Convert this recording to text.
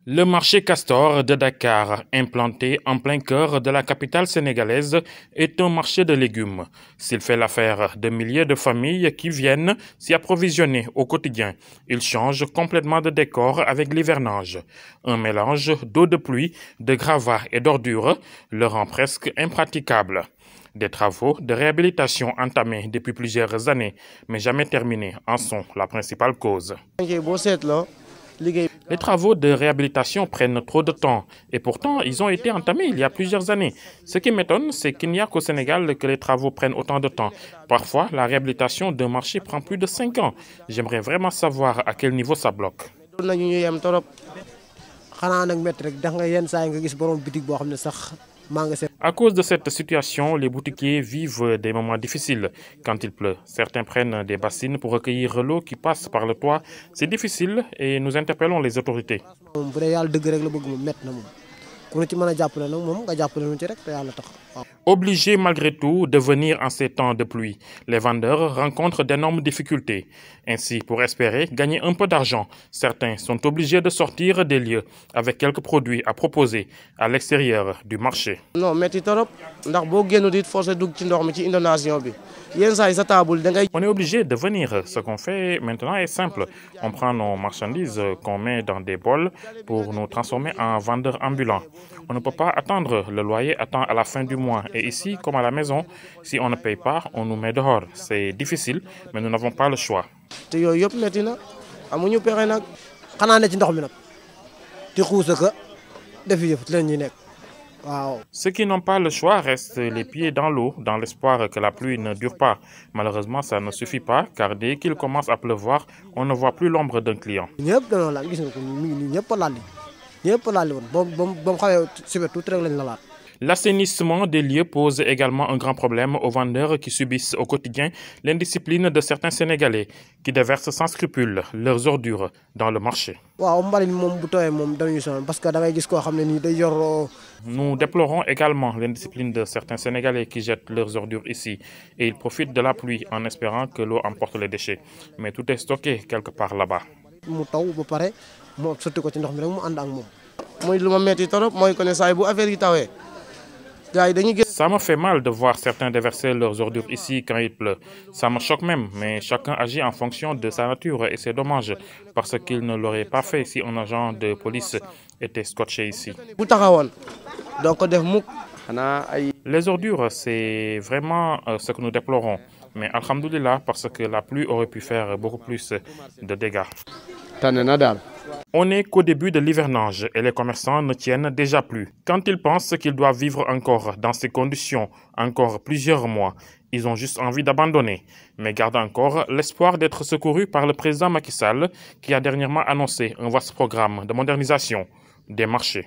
Le marché Castor de Dakar, implanté en plein cœur de la capitale sénégalaise, est un marché de légumes. S'il fait l'affaire de milliers de familles qui viennent s'y approvisionner au quotidien, il change complètement de décor avec l'hivernage. Un mélange d'eau de pluie, de gravats et d'ordures le rend presque impraticable. Des travaux de réhabilitation entamés depuis plusieurs années, mais jamais terminés, en sont la principale cause. Les travaux de réhabilitation prennent trop de temps et pourtant ils ont été entamés il y a plusieurs années. Ce qui m'étonne, c'est qu'il n'y a qu'au Sénégal que les travaux prennent autant de temps. Parfois, la réhabilitation d'un marché prend plus de 5 ans. J'aimerais vraiment savoir à quel niveau ça bloque. À cause de cette situation, les boutiquiers vivent des moments difficiles quand il pleut. Certains prennent des bassines pour recueillir l'eau qui passe par le toit. C'est difficile et nous interpellons les autorités. Obligés malgré tout de venir en ces temps de pluie, les vendeurs rencontrent d'énormes difficultés. Ainsi, pour espérer gagner un peu d'argent, certains sont obligés de sortir des lieux avec quelques produits à proposer à l'extérieur du marché. On est obligé de venir. Ce qu'on fait maintenant est simple. On prend nos marchandises qu'on met dans des bols pour nous transformer en vendeurs ambulants. On ne peut pas attendre. Le loyer attend à la fin du mois. Et ici, comme à la maison, si on ne paye pas, on nous met dehors. C'est difficile, mais nous n'avons pas le choix. Ceux qui n'ont pas le choix restent les pieds dans l'eau, dans l'espoir que la pluie ne dure pas. Malheureusement, ça ne suffit pas, car dès qu'il commence à pleuvoir, on ne voit plus l'ombre d'un client. L'assainissement des lieux pose également un grand problème aux vendeurs qui subissent au quotidien l'indiscipline de certains Sénégalais qui déversent sans scrupule leurs ordures dans le marché. Nous déplorons également l'indiscipline de certains Sénégalais qui jettent leurs ordures ici et ils profitent de la pluie en espérant que l'eau emporte les déchets. Mais tout est stocké quelque part là-bas. Ça me fait mal de voir certains déverser leurs ordures ici quand il pleut. Ça me choque même, mais chacun agit en fonction de sa nature et c'est dommage parce qu'il ne l'aurait pas fait si un agent de police était scotché ici. Les ordures, c'est vraiment ce que nous déplorons. Mais alhamdoulilah, parce que la pluie aurait pu faire beaucoup plus de dégâts. On n'est qu'au début de l'hivernage et les commerçants ne tiennent déjà plus. Quand ils pensent qu'ils doivent vivre encore dans ces conditions, encore plusieurs mois, ils ont juste envie d'abandonner, mais gardent encore l'espoir d'être secourus par le président Macky Sall qui a dernièrement annoncé un vaste programme de modernisation des marchés.